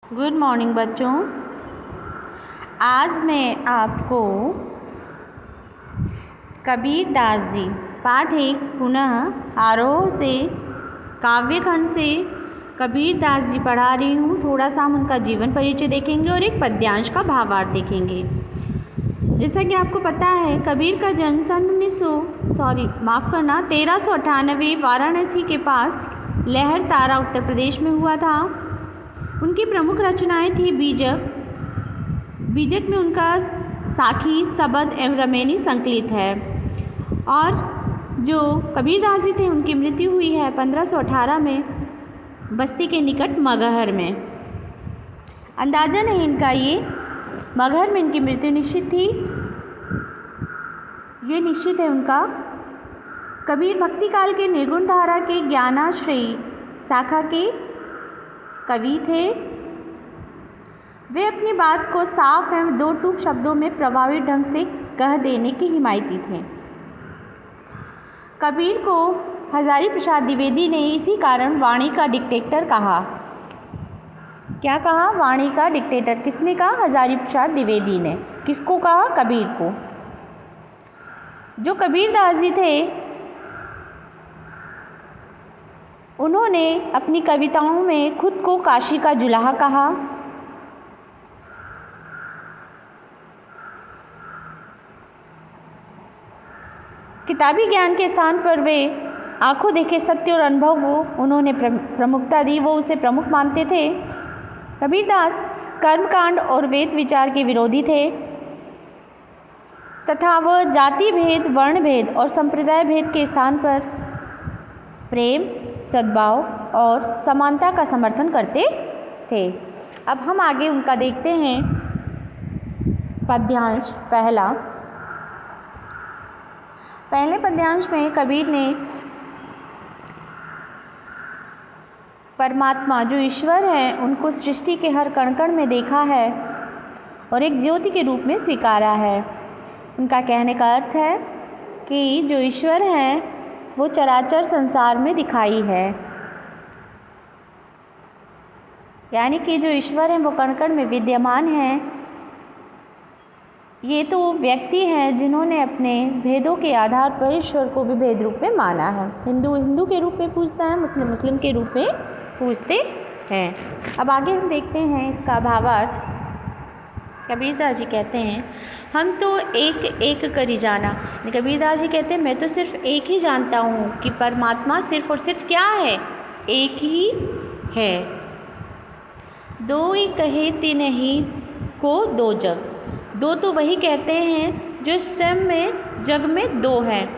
Good morning बच्चों। आज मैं आपको कबीर दास जी पाठ 1 पुनः आरोह से काव्य खंड से कबीर दास जी पढ़ा रही हूँ। थोड़ा सा हम उनका जीवन परिचय देखेंगे और एक पद्यांश का भावार्थ देखेंगे। जैसा कि आपको पता है, कबीर का जन्म सन 1398 वाराणसी के पास लहर तारा उत्तर प्रदेश में हुआ था। उनकी प्रमुख रचनाएं थी बीजक। बीजक में उनका साखी, सबद एवं रमैनी संकलित है। और जो कबीरदास जी थे, उनकी मृत्यु हुई है 1518 में बस्ती के निकट मगहर में। अंदाजा नहीं इनका, ये मगहर में इनकी मृत्यु निश्चित थी, ये निश्चित है उनका। कबीर भक्ति काल के निर्गुण धारा के ज्ञानाश्रयी शाखा के कवि थे। वे अपनी बात को साफ एवं दो टूक शब्दों में प्रभावी ढंग से कह देने के हिमायती थे। कबीर को हजारी प्रसाद द्विवेदी ने इसी कारण वाणी का डिक्टेटर कहा। क्या कहा? वाणी का डिक्टेटर। किसने कहा? हजारी प्रसाद द्विवेदी ने। किसको कहा? कबीर को। जो कबीरदास जी थे, उन्होंने अपनी कविताओं में खुद को काशी का जुलाहा कहा। किताबी ज्ञान के स्थान पर वे आंखों देखे सत्य और अनुभव को उन्होंने प्रमुखता दी, वो उसे प्रमुख मानते थे। कबीरदास कर्मकांड और वेद विचार के विरोधी थे तथा वह जाति भेद, वर्ण भेद और संप्रदाय भेद के स्थान पर प्रेम, सद्भाव और समानता का समर्थन करते थे। अब हम आगे उनका देखते हैं पद्यांश। पहले पद्यांश में कबीर ने परमात्मा जो ईश्वर है, उनको सृष्टि के हर कण कण में देखा है और एक ज्योति के रूप में स्वीकारा है। उनका कहने का अर्थ है कि जो ईश्वर है वो चराचर संसार में दिखाई है, यानी कि जो ईश्वर है वो कण कण में विद्यमान है। ये तो व्यक्ति हैं जिन्होंने अपने भेदों के आधार पर ईश्वर को भी भेद रूप में माना है। हिंदू हिंदू के रूप में पूजता है, मुस्लिम मुस्लिम के रूप में पूजते हैं। अब आगे हम देखते हैं इसका भावार्थ। कबीरदास जी कहते हैं, हम तो एक एक करी जाना। कबीरदास जी कहते हैं, मैं तो सिर्फ एक ही जानता हूँ कि परमात्मा सिर्फ और सिर्फ क्या है? एक ही है। दो ही कहे तिन्हि को दो जग। दो तो वही कहते हैं जो स्वयं में जग में दो हैं।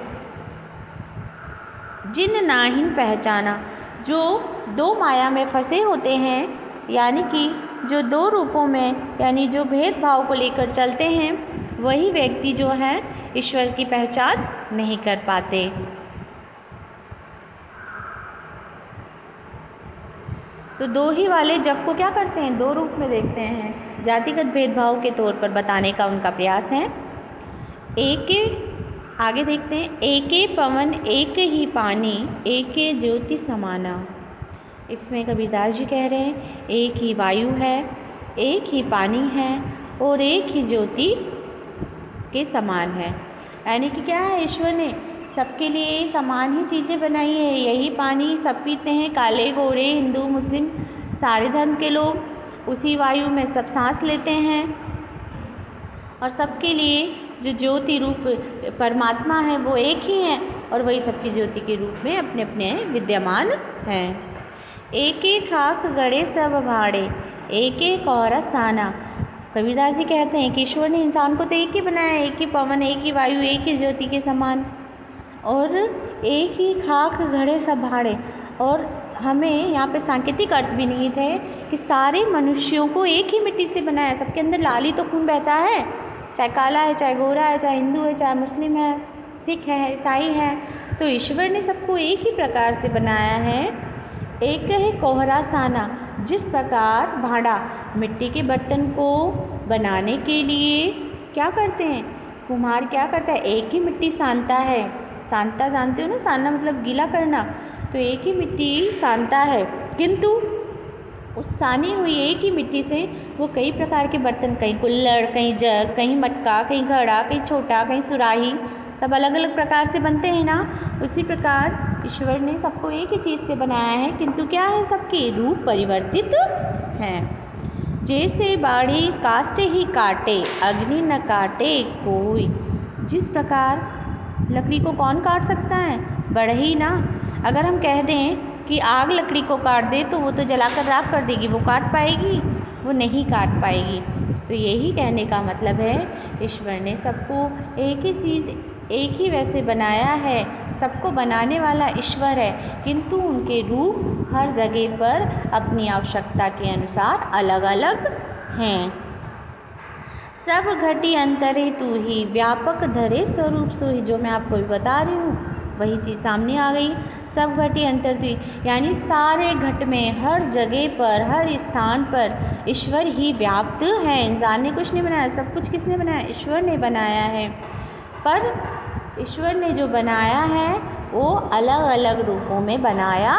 जिन नाहिन पहचाना, जो दो माया में फंसे होते हैं, यानी कि जो दो रूपों में, यानी जो भेदभाव को लेकर चलते हैं, वही व्यक्ति जो है ईश्वर की पहचान नहीं कर पाते। तो दो ही वाले जग को क्या करते हैं? दो रूप में देखते हैं। जातिगत भेदभाव के तौर पर बताने का उनका प्रयास है। आगे देखते हैं, एके पवन एक ही पानी, एके ज्योति समाना। इसमें कबीरदास जी कह रहे हैं, एक ही वायु है, एक ही पानी है और एक ही ज्योति के समान है। यानी कि क्या है? ईश्वर ने सबके लिए समान ही चीज़ें बनाई है। यही पानी सब पीते हैं, काले गोरे, हिंदू मुस्लिम सारे धर्म के लोग उसी वायु में सब सांस लेते हैं। और सबके लिए जो ज्योति रूप परमात्मा है वो एक ही है और वही सबकी ज्योति के रूप में अपने अपने विद्यमान हैं। एक एक खाक गड़े सब भाड़े, एक एक और साना। कबीरदास जी कहते हैं कि ईश्वर ने इंसान को तो एक ही बनाया, एक ही पवन, एक ही वायु, एक ही ज्योति के समान, और एक ही खाक गड़े सब भाड़े। और हमें यहाँ पे सांकेतिक अर्थ भी नहीं थे कि सारे मनुष्यों को एक ही मिट्टी से बनाया। सबके अंदर लाल ही तो खून बहता है, चाहे काला है, चाहे गोरा है, चाहे हिंदू है, चाहे मुस्लिम है, सिख है, ईसाई है। तो ईश्वर ने सबको एक ही प्रकार से बनाया है। एक है कोहरा साना। जिस प्रकार भाड़ा मिट्टी के बर्तन को बनाने के लिए क्या करते हैं? कुम्हार क्या करता है? एक ही मिट्टी सानता है। सानता जानते हो ना? सानना मतलब गीला करना। तो एक ही मिट्टी सानता है, किंतु उस सानी हुई एक ही मिट्टी से वो कई प्रकार के बर्तन, कहीं कुल्हड़, कहीं जग, कहीं मटका, कहीं घड़ा, कहीं छोटा, कहीं सुराही, सब अलग अलग प्रकार से बनते हैं ना। उसी प्रकार ईश्वर ने सबको एक ही चीज़ से बनाया है, किंतु क्या है, सबके रूप परिवर्तित हैं। जैसे बाढ़ी काष्ठ ही काटे, अग्नि न काटे कोई। जिस प्रकार लकड़ी को कौन काट सकता है, बढ़ई ना। अगर हम कह दें कि आग लकड़ी को काट दे तो वो तो जलाकर राख कर देगी, वो काट पाएगी? वो नहीं काट पाएगी। तो यही कहने का मतलब है, ईश्वर ने सबको एक ही चीज़, एक ही वैसे बनाया है। सबको बनाने वाला ईश्वर है, किंतु उनके रूप हर जगह पर अपनी आवश्यकता के अनुसार अलग अलग हैं। सब घटी अंतरे तू ही, व्यापक धरे स्वरूप सोही। जो मैं आपको भी बता रही हूँ वही चीज़ सामने आ गई। सब घटी अंतर तू ही, यानी सारे घट में, हर जगह पर, हर स्थान पर ईश्वर ही व्याप्त है। इंसान ने कुछ नहीं बनाया, सब कुछ किसने बनाया? ईश्वर ने बनाया है। पर ईश्वर ने जो बनाया है वो अलग अलग रूपों में बनाया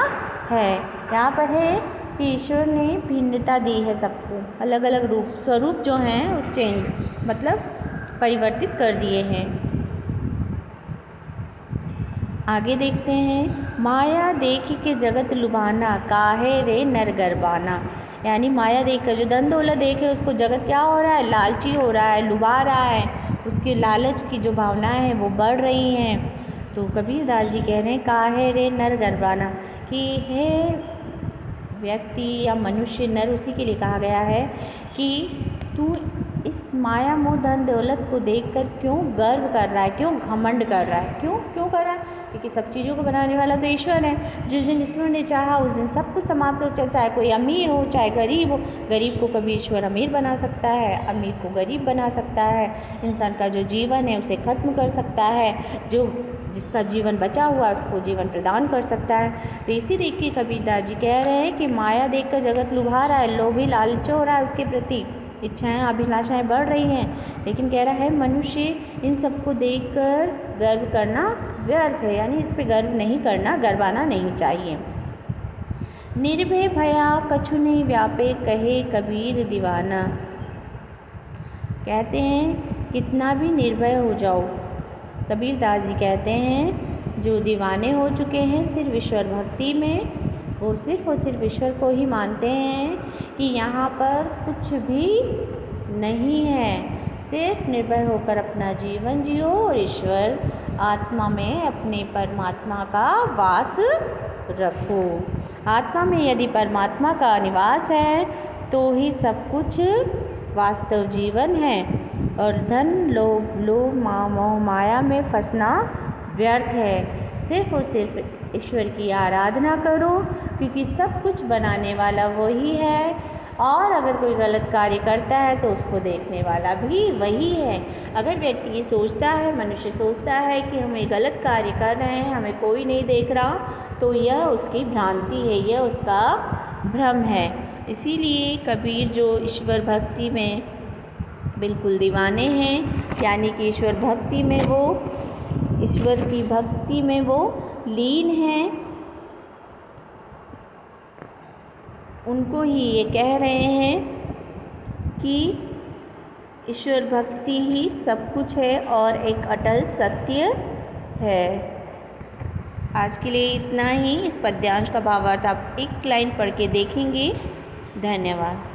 है। यहाँ पर है कि ईश्वर ने भिन्नता दी है सबको, अलग अलग रूप, स्वरूप जो हैं वो चेंज, मतलब परिवर्तित कर दिए हैं। आगे देखते हैं, माया देखी के जगत लुभाना, काहे रे नर गरबाना। यानी माया देखकर, जो धन दौलत देखे उसको जगत क्या हो रहा है? लालची हो रहा है, लुभा रहा है। उसके लालच की जो भावनाएं हैं वो बढ़ रही हैं। तो कबीरदास जी कह रहे हैं, काहे रे नर गरबाना, कि हे व्यक्ति या मनुष्य, नर उसी के लिए कहा गया है कि तू इस माया मोह धन दौलत को देखकर क्यों गर्व कर रहा है, क्यों घमंड कर रहा है? क्यों कर रहा है? क्योंकि सब चीज़ों को बनाने वाला तो ईश्वर है। जिस दिन ईश्वर ने चाहा उस दिन सब कुछ समाप्त हो, चाहे कोई अमीर हो चाहे गरीब हो। गरीब को कभी ईश्वर अमीर बना सकता है, अमीर को गरीब बना सकता है। इंसान का जो जीवन है उसे खत्म कर सकता है, जिसका जीवन बचा हुआ है उसको जीवन प्रदान कर सकता है। तो इसी देख के कबीरदास जी कह रहे हैं कि माया देखकर जगत लुभा रहा है, लोभी लालच हो रहा है, उसके प्रति इच्छाएं अभिलाषाएं बढ़ रही हैं। लेकिन कह रहा है मनुष्य इन सबको देखकर गर्व करना व्यर्थ है, यानी इस पे गर्व नहीं करना, गर्वाना नहीं चाहिए। निर्भय भया कछु नहीं व्यापे, कहे कबीर दीवाना। कहते हैं कितना भी निर्भय हो जाओ, कबीरदास जी कहते हैं जो दीवाने हो चुके हैं सिर्फ ईश्वर भक्ति में, वो सिर्फ और सिर्फ ईश्वर को ही मानते हैं कि यहाँ पर कुछ भी नहीं है। सिर्फ निर्भय होकर अपना जीवन जियो और ईश्वर आत्मा में अपने परमात्मा का वास रखो। आत्मा में यदि परमात्मा का निवास है तो ही सब कुछ वास्तव जीवन है, और धन लोभ मोह माया में फंसना व्यर्थ है। सिर्फ और सिर्फ ईश्वर की आराधना करो, क्योंकि सब कुछ बनाने वाला वही है, और अगर कोई गलत कार्य करता है तो उसको देखने वाला भी वही है। अगर व्यक्ति ये सोचता है, मनुष्य सोचता है कि हम ये गलत कार्य कर रहे हैं, हमें कोई नहीं देख रहा, तो यह उसकी भ्रांति है, यह उसका भ्रम है। इसीलिए कबीर जो ईश्वर भक्ति में बिल्कुल दीवाने हैं, यानी कि ईश्वर भक्ति में वो, ईश्वर की भक्ति में वो लीन हैं, उनको ही ये कह रहे हैं कि ईश्वर भक्ति ही सब कुछ है और एक अटल सत्य है। आज के लिए इतना ही। इस पद्यांश का भावार्थ आप एक लाइन पढ़ के देखेंगे। धन्यवाद।